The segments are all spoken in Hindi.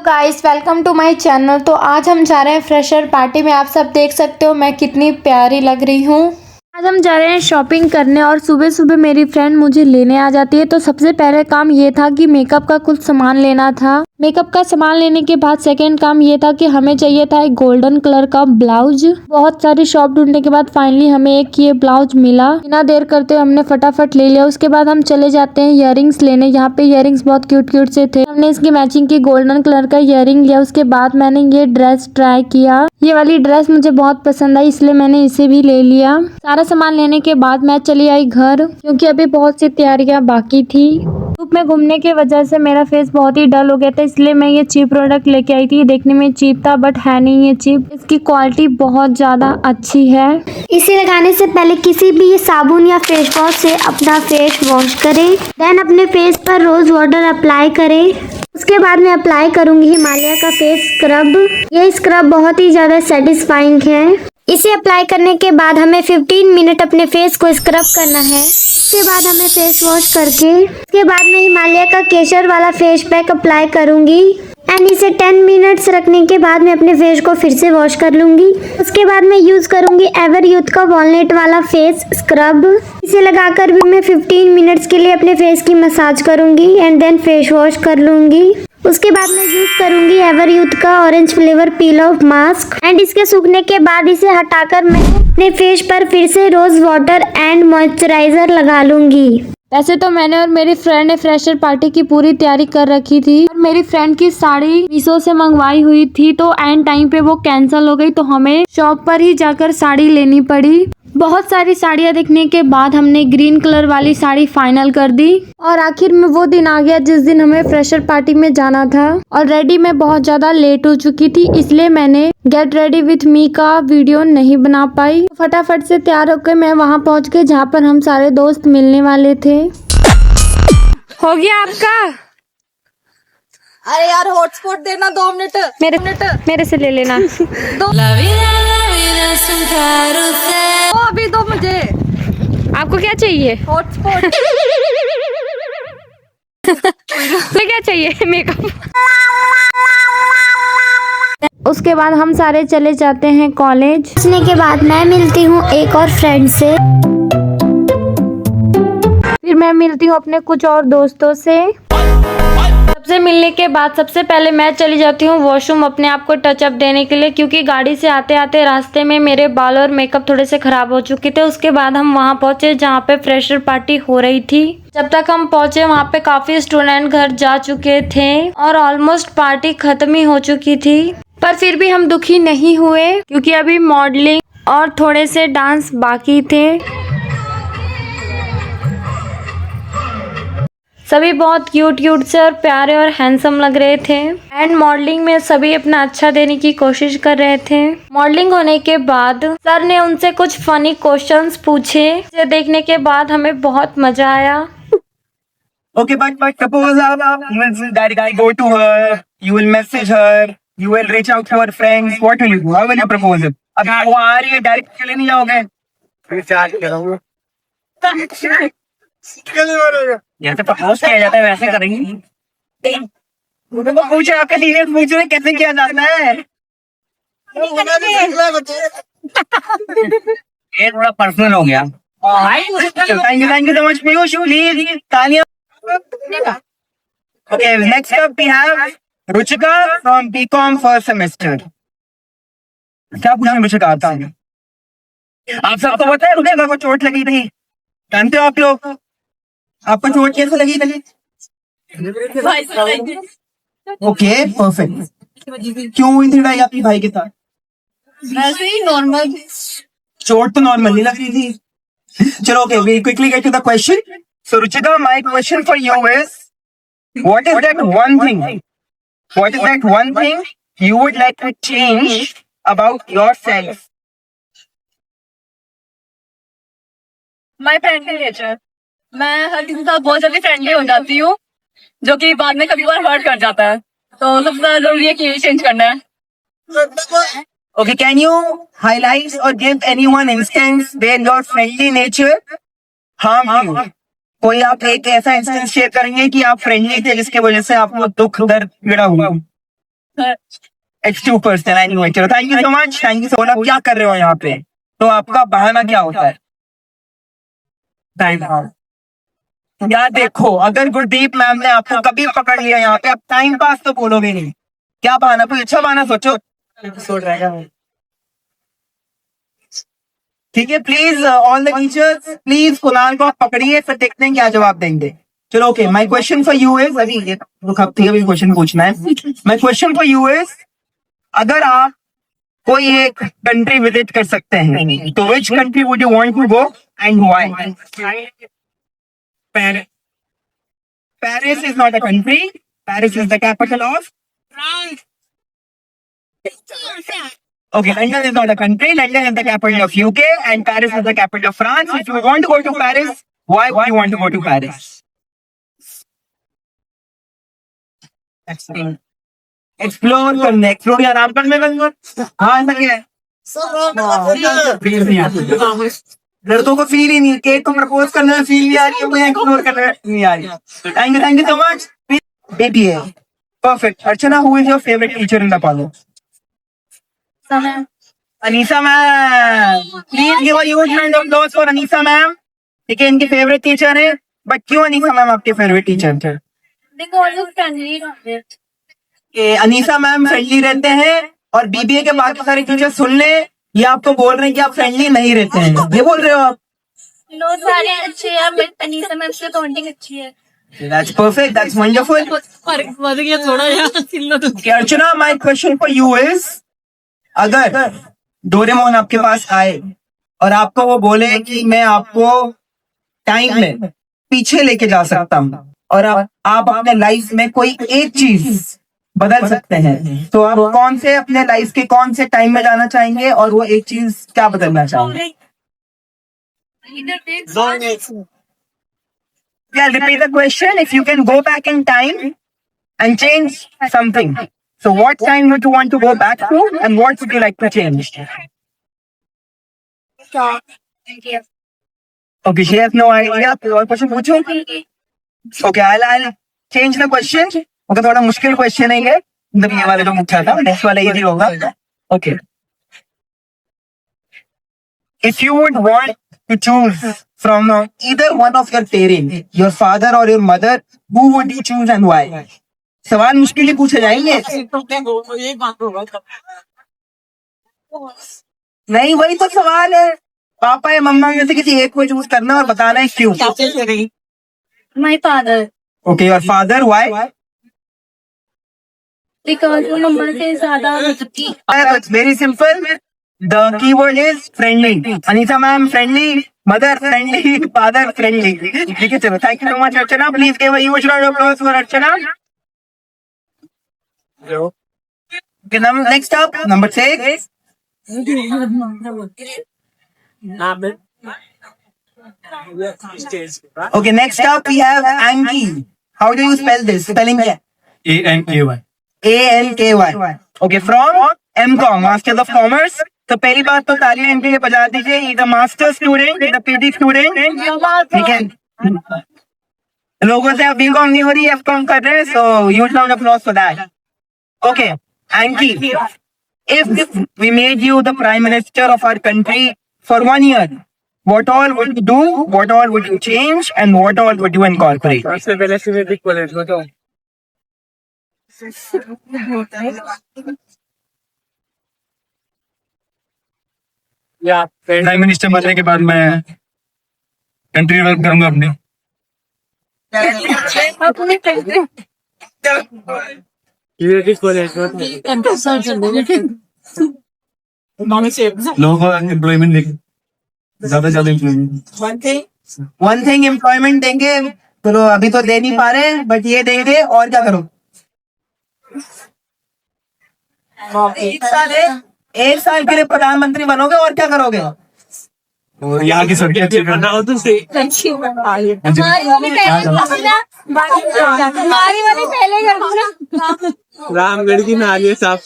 Guys, welcome to my channel. तो आज हम जा रहे हैं फ्रेशर पार्टी में। आप सब देख सकते हो मैं कितनी प्यारी लग रही हूँ। आज हम जा रहे हैं शॉपिंग करने और सुबह सुबह मेरी फ्रेंड मुझे लेने आ जाती है। तो सबसे पहले काम ये था कि मेकअप का कुछ सामान लेना था। मेकअप का सामान लेने के बाद सेकंड काम ये था कि हमें चाहिए था एक गोल्डन कलर का ब्लाउज। बहुत सारी शॉप ढूंढने के बाद फाइनली हमें एक ये ब्लाउज मिला। बिना देर करते हमने फटाफट ले लिया। उसके बाद हम चले जाते हैं इयररिंग्स लेने। यहाँ पे इयररिंग्स बहुत क्यूट क्यूट से थे। हमने इसकी मैचिंग की गोल्डन कलर का इयररिंग लिया। उसके बाद मैंने ये ड्रेस ट्राई किया। ये वाली ड्रेस मुझे बहुत पसंद आई, इसलिए मैंने इसे भी ले लिया। सारा सामान लेने के बाद मैं चली आई घर, क्योंकि अभी बहुत सी तैयारियां बाकी थी। धूप में घूमने की वजह से मेरा फेस बहुत ही डल हो गया था, इसलिए मैं ये चीप प्रोडक्ट लेके आई थी। देखने में चीप था बट है नहीं ये चीप। इसकी क्वालिटी बहुत ज्यादा अच्छी है। इसे लगाने से पहले किसी भी साबुन या फेस वॉश से अपना फेस वॉश करें। देन अपने फेस पर रोज वाटर अप्लाई करें। उसके बाद मैं अप्लाई करूंगी हिमालय का फेस स्क्रब। ये स्क्रब बहुत ही ज्यादा सेटिस्फाइंग है। इसे अप्लाई करने के बाद हमें 15 मिनट अपने फेस को स्क्रब करना है। उसके बाद हमें फेस वॉश करके उसके बाद मैं हिमालय का केसर वाला फेस पैक अप्लाई करूंगी एंड इसे 10 मिनट्स रखने के बाद मैं अपने फेस को फिर से वॉश कर लूंगी। उसके बाद मैं यूज करूंगी एवर यूथ का वॉलनट वाला फेस स्क्रब। इसे लगाकर भी मैं 15 मिनट्स के लिए अपने फेस की मसाज करूंगी एंड देन फेस वॉश कर लूंगी। उसके बाद मैं यूज करूंगी एवर यूथ का orange flavour peel of mask and इसके सूखने के बाद इसे हटाकर मैं अपने फेस पर फिर से रोज वाटर एंड मॉइस्चराइजर लगा लूंगी। वैसे तो मैंने और मेरी फ्रेंड ने फ्रेशर पार्टी की पूरी तैयारी कर रखी थी और मेरी फ्रेंड की साड़ी मीशो से मंगवाई हुई थी, तो एंड टाइम पे वो कैंसिल हो गई, तो हमें शॉप पर ही जाकर साड़ी लेनी पड़ी। बहुत सारी साड़ियाँ देखने के बाद हमने ग्रीन कलर वाली साड़ी फाइनल कर दी और आखिर में वो दिन आ गया जिस दिन हमें फ्रेशर पार्टी में जाना था। ऑलरेडी मैं बहुत ज्यादा लेट हो चुकी थी, इसलिए मैंने गेट रेडी विथ मी का वीडियो नहीं बना पाई। फटाफट से तैयार होकर मैं वहाँ पहुँच गई जहाँ पर हम सारे दोस्त मिलने वाले थे। हो गया आपका? अरे यार हॉटस्पॉट देना 2 मिनट मेरे से ले लेना। अभी दो मुझे आपको क्या चाहिए? हॉटस्पॉट। तो क्या चाहिए? मेकअप। उसके बाद हम सारे चले जाते हैं कॉलेज। पहुंचने के बाद मैं मिलती हूँ एक और फ्रेंड से। फिर मैं मिलती हूँ अपने कुछ और दोस्तों से। सबसे मिलने के बाद सबसे पहले मैं चली जाती हूँ वॉशरूम अपने आप को टचअप देने के लिए, क्योंकि गाड़ी से आते आते रास्ते में मेरे बाल और मेकअप थोड़े से खराब हो चुके थे। उसके बाद हम वहाँ पहुँचे जहाँ पे फ्रेशर पार्टी हो रही थी। जब तक हम पहुँचे वहाँ पे काफी स्टूडेंट घर जा चुके थे और ऑलमोस्ट पार्टी खत्म ही हो चुकी थी, पर फिर भी हम दुखी नहीं हुए क्योंकि अभी मॉडलिंग और थोड़े से डांस बाकी थे। सभी बहुत क्यूट क्यूट से और प्यारे और हैंडसम लग रहे थे एंड मॉडलिंग में सभी अपना अच्छा देने की कोशिश कर रहे थे। मॉडलिंग होने के बाद सर ने उनसे कुछ फनी क्वेश्चंस पूछे, जिसे देखने के बाद हमें बहुत मजा आया। Okay, but suppose you will directly go to her, you will message her, you will reach out to her friends. What will you do? How will you propose it? अब वो आ रही है, डायरेक्ट चले नहीं जाओगे? फिर चार्ज करोगे? जैसे प्रपोज किया जाता है वैसे करेंगे। उनको पूछो, आपके डिटेल्स पूछो कैसे किया जाता है। ये थोड़ा पर्सनल हो गया। Thank you so much, Piyush. तालियां। Okay, next up we have Ruchika from BCom first semester. क्या पूछा रुचिका आपका? आप सबको पता है रुचिका को चोट लगी थी, जानते हो आप लोग? आपको चोट कैसे लगी थी? Okay, perfect. क्यों हुई थी लड़ाई आपकी भाई के साथ? वैसे ही नॉर्मल। चोट तो नॉर्मल नहीं लग रही थी। चलो, okay, we quickly get to the question. So Ruchika, my question for you is, what is that one thing you would like to change about yourself? My friendly nature. मैं हर किसी के साथ बहुत जल्दी फ्रेंडली हो जाती हूँ, जो कि बाद में कभी बार हर्ट कर जाता है, तो सबसे ज्यादा जरूरी है कि चेंज करना है। Okay, can you highlight or give anyone instance where your friendly nature harmed you? कोई आप एक ऐसा इंस्टेंस शेयर करेंगे कि आप फ्रेंडली थे जिसके वजह से आपको दुख दर्द पीड़ा हुआ? It's too personal anyway. चलो thank you so much, thank you so much. क्या कर रहे हो यहाँ पे? तो आपका बहाना क्या होता है? टाइम यार देखो, अगर गुरदीप मैम ने आपको कभी पकड़ लिया यहाँ पे, आप टाइम पास तो बोलोगे नहीं। क्या बहाना? कोई अच्छा बहाना सोचो। ठीक है, please all the teachers please Kunal को आप पकड़िए, फिर देखते हैं क्या जवाब देंगे। चलो okay, my question for you is, अभी अभी क्वेश्चन पूछना है। My question for you is, अगर आप कोई एक कंट्री विजिट कर सकते हैं तो which country would you want to go and why? Paris is not a country. Paris is the capital of France. Okay, London is not a country. London is the capital of UK, and Paris is the capital of France. If you want to go to Paris, why would you want to go to Paris? Explore करने, explore आराम करने का। हाँ ऐसा क्या है? लड़कों को फील ही नहीं, केक को प्रपोज करने में फील भी आ रही है, मुझे एक्सप्लोर करने में नहीं आ रही है। Thank you so much. Baby है perfect. Archana, who is your favourite teacher in the college? Anisa ma'am, please give a huge round of applause for Anisa ma'am. ठीक है, इनकी फेवरेट टीचर है, बट क्यों अनीसा मैम आपके फेवरेट टीचर थे? अनीसा मैम फ्रेंडली रहते हैं, और बीबीए के बाकी सारे टीचर सुन ले, ये आपको बोल रहे हैं कि आप फ्रेंडली नहीं रहते हैं, ये बोल रहे हो आप? नो, सारे अच्छे हैं, बट अनीसा मैम से काउंटिंग अच्छी है। That's perfect, that's wonderful. Okay, Archana, my question for you is, अगर डोरेमोन आपके पास आए और आपको वो बोले कि मैं आपको टाइम में पीछे लेके जा सकता हूँ और आप अपने लाइफ में कोई एक चीज बदल सकते हैं, तो आप कौन से अपने लाइफ के कौन से टाइम में जाना चाहेंगे और वो एक चीज क्या बदलना चाहेंगे? Yeah, repeat the question. If you can go back in time and change something, so what time would you want to go back to, and what would you like to change? Okay, she has no idea. और क्वेश्चन पूछूं? Okay, I'll change the question. Okay, थोड़ा मुश्किल क्वेश्चन है ये, मतलब ये वाले जो पूछा था, नेक्स्ट वाला इजी होगा। Okay. If you would want to choose from either one of your parents, your father or your mother, who would you choose and why? सवाल मुश्किल ही पूछे जाएंगे। नहीं, वही तो सवाल है। पापा या मम्मा में से किसी एक को चूज करना और बताना है क्यों। My father. Okay, your father, why? Because वो नंबर से ज्यादा It's very simple. The keyword is friendly. Anita ma'am, friendly. Mother, friendly. Father, friendly. ठीक है, चलो, thank you so much, Archana. Please give a huge round of applause for Archana. Okay, next up, number 6. Okay, next up we have Anki. How do you spell this? Spelling क्या? ANKY. ANKY. Okay, from MCOM, Master of Commerce. तो पहली बात तो तालियां इनके लिए बजा दीजिए। Is a master student, is a PT student. ठीक है, लोगों से अब बीकॉम नहीं हो रही, एफकॉम कर रहे हैं, so huge round of applause for that. Okay, Anki, if we made you the prime minister of our country for 1 year, what all would you do, what all would you change, and what all would you incorporate? सबसे पहले सिविल कॉलेज बताओ। या प्राइम मिनिस्टर बनने के बाद मैं कंट्री वर्क करूंगा अपनी। लोगों को एम्प्लॉयमेंट देंगे, ज्यादा एम्प्लॉयमेंट। वन थिंग एम्प्लॉयमेंट देंगे, चलो अभी तो दे नहीं पा रहे हैं, बट ये देंगे। और क्या करो? एक साल के लिए प्रधानमंत्री बनोगे, और क्या करोगे? और यहाँ की सड़कें अच्छी करना हो तो हमारी वाली पहले करना। रामगढ़ की नाली साफ।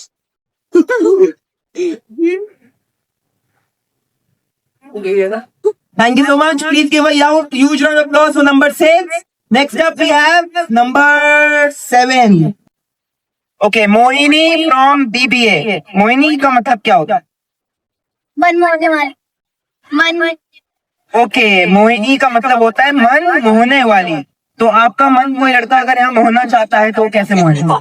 Thank you so much. Please give a huge round of applause for number 6. Next up we have number 7. Okay, Mohini from BBA. Mohini का मतलब क्या होता है? मन मोहने वाले। मन ओके, मोहिनी का मतलब होता है मन मोहने वाली। तो आपका मन कोई लड़का अगर यहाँ मोहना चाहता है तो कैसे मोहेगा?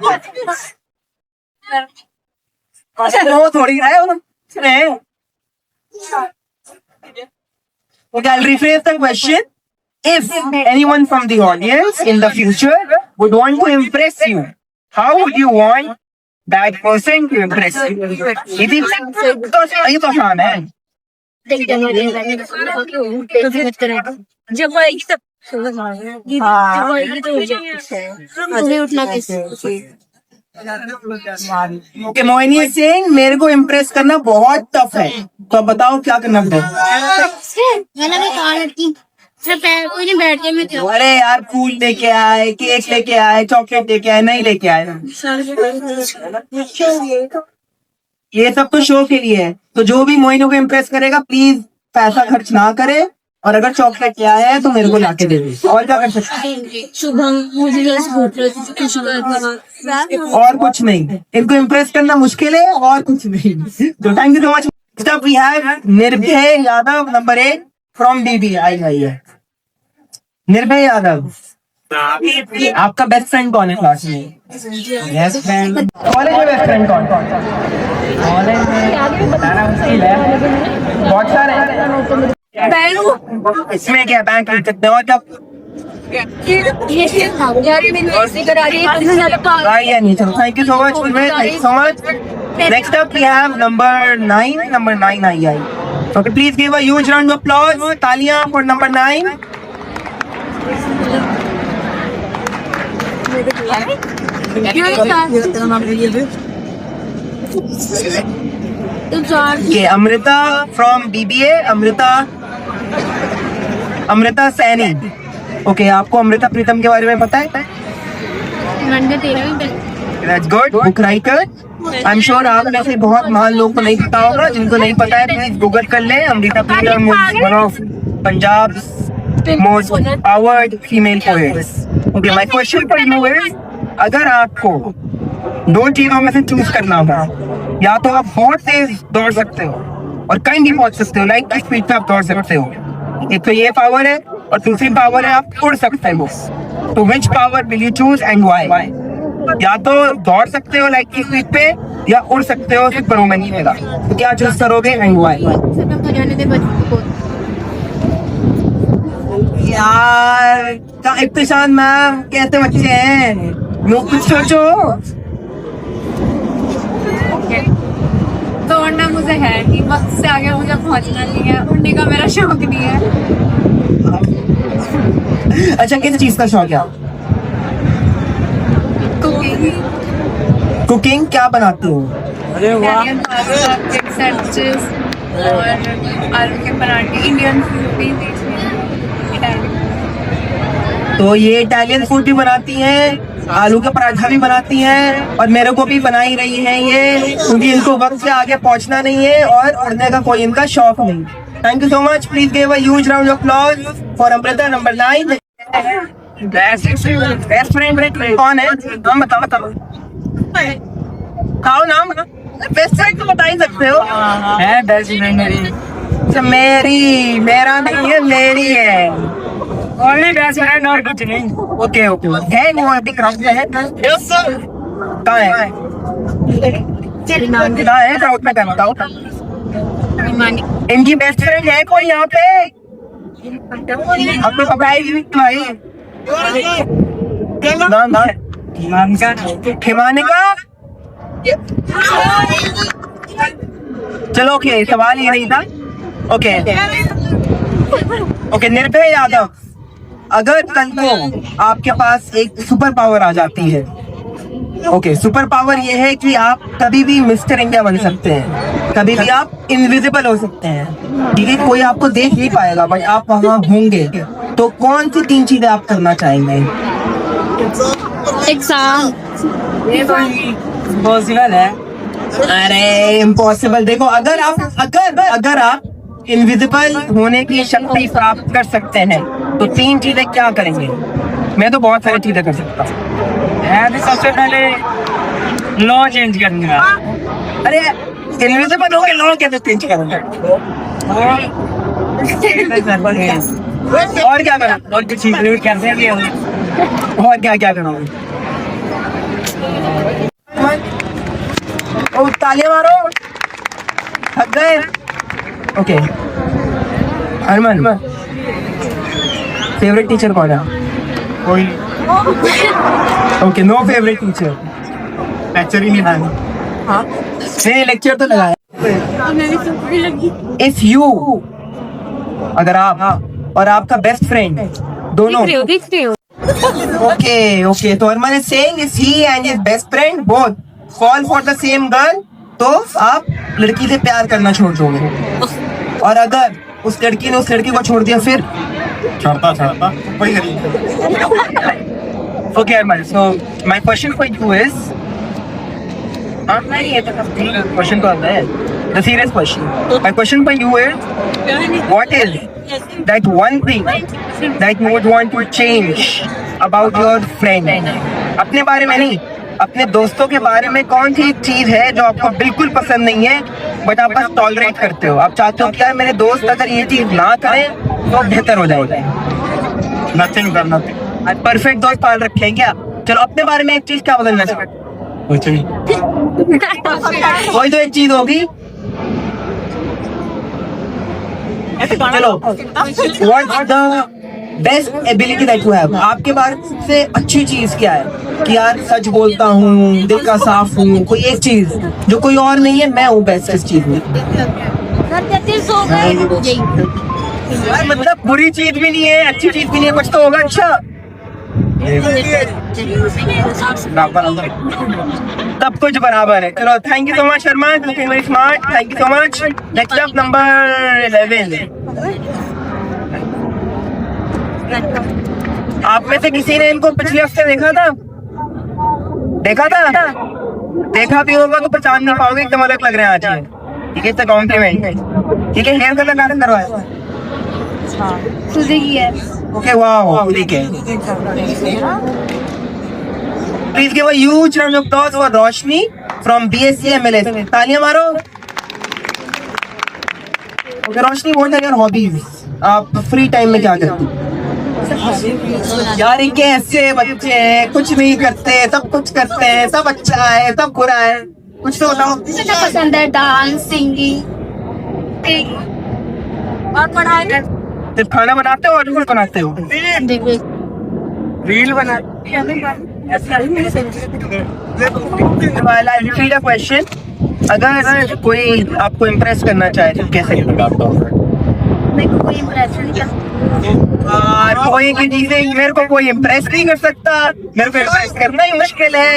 नो थोड़ी है वो। Okay, I'll rephrase the question. If anyone from the audience in the future would want to impress you, how would you want that person to impress you? ये तो आसान है। जब आएगी तब जब आएगी तो सुबह उठना कैसे? ओके, मोहिनी is saying मेरे को इम्प्रेस करना बहुत टफ है, तो बताओ क्या करना पड़ेगा? मैंने भी कहा लड़की सिर्फ पैर कोई नहीं बैठ के मैं क्यों अरे यार, फूल लेके आए, केक लेके आए, चॉकलेट लेके आए, नहीं लेके आए। ये सब तो शो के लिए है। तो जो भी मोहिनी को इम्प्रेस करेगा प्लीज पैसा खर्च ना करे, और अगर चॉकलेट ले आया है तो मेरे को लाके दे दे। और क्या कर सकते हैं? शुभम मुझे खुश और कुछ नहीं, इनको इम्प्रेस करना मुश्किल है और कुछ नहीं। तो thank you so much. Next up we have निर्भय यादव नंबर 8 फ्रॉम बीबी। आई है निर्भय यादव। आपका बेस्ट फ्रेंड कौन है क्लास में? बेस्ट फ्रेंड कॉलेज में बेस्ट फ्रेंड कौन? कॉलेज में बताना मुश्किल है, बहुत सारे हैं। इसमें क्या बैंक लिख सकते हो? और क्या या नहीं? चलो, thank you so much, thank you so much. Next up we have number 9 I. Okay, please give a huge round of applause. तालियां for number 9। Amrita from BBA. Amrita Saini. Okay, आपको अमृता प्रीतम के बारे में पता है? That's good. Book writer. I am sure आप में से बहुत महान लोग को नहीं पता होगा। जिनको नहीं पता है प्लीज गूगल कर लें। Amrita Pritam one of Punjab most powered female poets. Okay, my question for you is, अगर आपको दो चीजों में से चूज करना होगा, या तो आप बहुत तेज दौड़ सकते हो और कहीं भी पहुंच सकते हो, लाइट की स्पीड पे आप दौड़ सकते हो। एक तो ये पावर है और दूसरी पावर है आप उड़ सकते हो। तो which power will you choose and why? या तो दौड़ सकते हो लाइट की स्पीड पे, या उड़ सकते हो सुपर वुमन की तरह। तो क्या चूज करोगे एंड व्हाई? यार क्या इब्तिशान मैम, कैसे बच्चे हैं? लोग कुछ सोचो। दौड़ना मुझे है नहीं, वक्त से आगे मुझे पहुंचना नहीं है, उड़ने का मेरा शौक नहीं है। अच्छा, किस चीज का शौक है? कुकिंग क्या बनाते हो? इटालियन पास्ता, चिक सैंडविचेस और आलू के पराठे, इंडियन फूड भी इटालियन। तो ये इटालियन फूड भी बनाती हैं, आलू का पराठा भी बनाती हैं, और मेरे को भी बना ही रही हैं ये, क्योंकि इनको वक्त से आगे पहुंचना नहीं है और उड़ने का कोई इनका शौक नहीं। Thank you so much. Please give a huge round of applause for Amrita number 9। Best friend कौन है? नाम बताओ। नाम बेस्ट फ्रेंड तो बता ही सकते हो। है बेस्ट फ्रेंड मेरी। अच्छा, मेरा नहीं है, मेरी है। ओनली बेस्ट फ्रेंड और कुछ नहीं। ओके है वो अभी क्राउड में है। कहाँ है क्राउड में? क्या बताओ। इनकी बेस्ट फ्रेंड है कोई यहाँ पे? आपको पता है भाई? हिमानिका। चलो ओके, सवाल ये नहीं था। ओके, निर्भय यादव, अगर कल को आपके पास एक सुपर पावर आ जाती है, ओके, सुपर पावर ये है कि आप कभी भी मिस्टर इंडिया बन सकते हैं, कभी भी आप इनविजिबल हो सकते हैं, ठीक है? कोई आपको देख नहीं पाएगा बट आप वहाँ होंगे। तो कौन सी 3 चीजें आप करना चाहेंगे? एग्जाम। पॉसिबल है? अरे इम्पॉसिबल। देखो, अगर आप इनविजिबल होने की शक्ति प्राप्त कर सकते हैं तो 3 चीजें क्या करेंगे? मैं तो बहुत सारी चीजें कर सकता हूँ। सबसे पहले लॉ चेंज करूंगा। अरे इनविजिबल हो गए, लॉ कैसे चेंज करूंगा? और क्या करूँ? और कुछ चीज करते हैं और क्या क्या करूँ? ओ तालियां मारो, थक गए? ओके अरमान, फेवरेट टीचर कौन है? कोई okay, no favourite teacher. Lecture ही नहीं था। नहीं, लेक्चर तो लगाया। इफ यू, अगर आप और आपका बेस्ट फ्रेंड दोनों, ओके ओके, तो Armaan is saying if he and his best friend both fall for the same girl, तो आप लड़की से प्यार करना छोड़ दोगे, और अगर उस लड़की ने उस लड़की को छोड़ दिया फिर? छोड़ता वही करिए। Okay, Arman. So my question for you is, question to है, the serious question. My question for you is, what is that one thing that you would want to change about your friend? अपने बारे में नहीं, अपने दोस्तों के बारे में कौन सी चीज है जो आपको बिल्कुल पसंद नहीं है बट आप बस टॉलरेट करते हो? आप चाहते हो कि यार मेरे दोस्त अगर ये चीज ना करें तो बेहतर हो जाएगा। Nothing sir, nothing. आज परफेक्ट दोस्त पाल रखे हैं क्या? चलो अपने बारे में एक चीज क्या बदलना चाहिए? कुछ नहीं। कोई तो एक चीज होगी। चलो, what's the best ability that you have? आपके बारे में सबसे अच्छी चीज क्या है? कि यार सच बोलता हूँ, दिल का साफ हूँ, कोई एक चीज जो कोई और नहीं है, मैं हूँ बेस्ट इस चीज में। मतलब बुरी चीज भी नहीं है, अच्छी चीज भी नहीं है, कुछ तो होगा अच्छा। सब कुछ बराबर है। चलो, thank you so much Sharma, looking very smart, thank you so much. Next up number 11। आप में से किसी ने इनको पिछले हफ्ते देखा था? देखा भी होगा तो पहचान नहीं पाओगे, एकदम अलग लग रहे हैं आज। ठीक है, इसका कॉम्प्लीमेंट। ठीक है, हेयर कलर गार्डन करवाया। Okay, wow. Okay. Please give a huge round of applause for Roshni from BSc MLS. तालियां मारो। Okay, Roshni, what are your hobbies? आप फ्री टाइम में क्या करती हो? यार इनके ऐसे बच्चे हैं, कुछ नहीं करते, सब कुछ करते हैं, सब अच्छा है, सब बुरा है, कुछ तो बताओ। मुझे पसंद है डांस, सिंगिंग और पढ़ाई। सिर्फ खाना बनाते हो और कुछ बनाते हो? रील बनाते। क्वेश्चन, अगर कोई आपको इम्प्रेस करना चाहे तो कैसे करेगा? मेरे को कोई इम्प्रेशन नहीं करता। कोई की चीजें मेरे को कोई इम्प्रेस नहीं कर सकता, मेरे को इम्प्रेस करना ही मुश्किल है,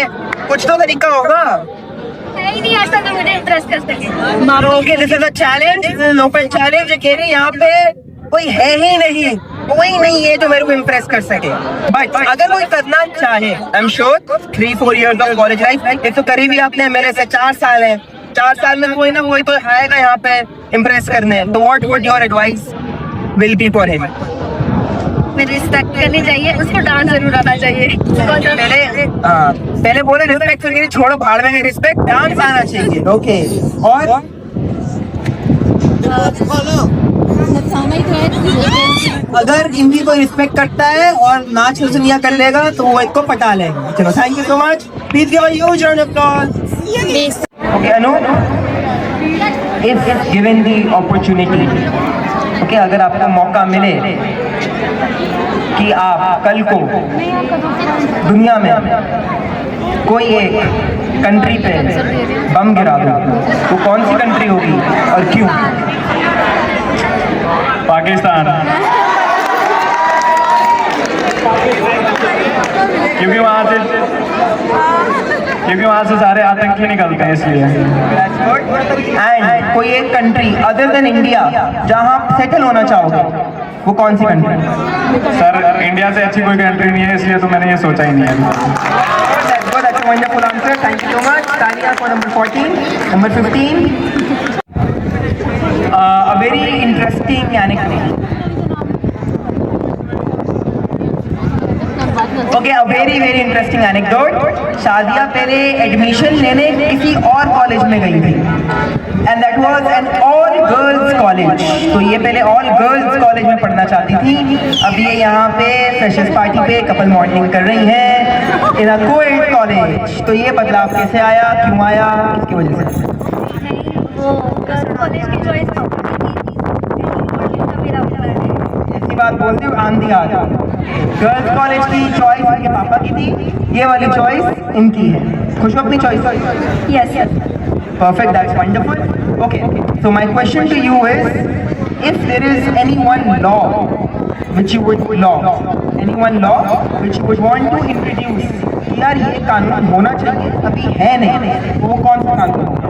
कुछ तो तरीका होगा। नहीं ऐसा तो मुझे इम्प्रेस कर सके। Okay, this is a challenge, this is open challenge. कह रही यहाँ पे कोई है ही नहीं, कोई नहीं है जो मेरे को इम्प्रेस कर सके। बट अगर कोई करना चाहे, I am sure 3-4 years of college life, एक तो करी भी आपने मेरे से 4 साल है, 4 साल में कोई ना कोई तो आएगा यहाँ पे इम्प्रेस करने। तो what would your advice will be for him? Respect करनी चाहिए, उसको डांस जरूर आना चाहिए। पहले बोले रिस्पेक्ट करके छोड़ो, भाड़ में रिस्पेक्ट, डांस आना चाहिए। ओके, और अगर इनकी कोई रिस्पेक्ट करता है और नाच रसनिया कर लेगा तो वो इसको पटा लेगा। चलो, thank you so much, please give a huge round of applause. Okay Anu, if given the opportunity, okay, अगर आपको मौका मिले कि आप कल को दुनिया में कोई एक कंट्री पे बम गिरा दो, तो कौन सी कंट्री होगी और क्यों? पाकिस्तान, क्योंकि वहाँ से सारे आतंकी निकलते हैं इसलिए। एंड कोई एक कंट्री अदर देन इंडिया जहाँ आप सेटल होना चाहोगे, वो कौन सी कंट्री? सर, इंडिया से अच्छी कोई कंट्री नहीं है, इसलिए तो मैंने ये सोचा ही नहीं है। That's a wonderful answer. Thank you so much. Talia for number 14. Number 15. A very interesting anecdote. ओके, a very very interesting anecdote. Shadia पहले एडमिशन लेने किसी और कॉलेज में गई थी and that was an all girls college. तो ये पहले ऑल गर्ल्स कॉलेज में पढ़ना चाहती थी। अब ये यहाँ पे फ्रेशर्स पार्टी पे कपल मॉडलिंग कर रही हैं इन अ कोएड कॉलेज। तो ये बदलाव कैसे आया, क्यों आया, किसकी वजह से? कॉलेज की चॉइस मेरा ऐसी बात बोलते हो, आंधी आ गई। गर्ल्स कॉलेज की चॉइस इनके पापा की थी, ये वाली चॉइस इनकी है। खुश हो अपनी choice? Yes yes Perfect, that's wonderful. Okay, so my question to you is, if there is any one law which you would want to introduce, कि यार ये कानून होना चाहिए, अभी है नहीं, तो वो कौन सा कानून होगा?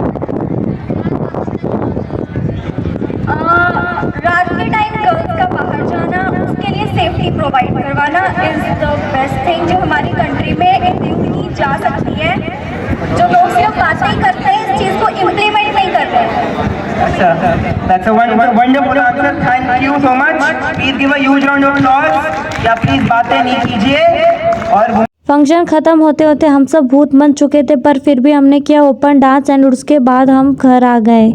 रात के टाइम गर्ल्स का बाहर जाना, उसके लिए सेफ्टी प्रोवाइड करवाना इज द बेस्ट थिंग जो हमारी कंट्री में इंप्लीमेंट की जा सकती है। जो लोग सिर्फ बातें करते हैं, इस चीज़ को इम्प्लीमेंट नहीं कर रहे। अच्छा, that's a wonderful answer. Thank you so much. Please give a huge round of applause. या प्लीज बातें नहीं कीजिए। और फंक्शन खत्म होते होते हम सब भूत बन चुके थे, पर फिर भी हमने किया ओपन डांस एंड उसके बाद हम घर आ गए।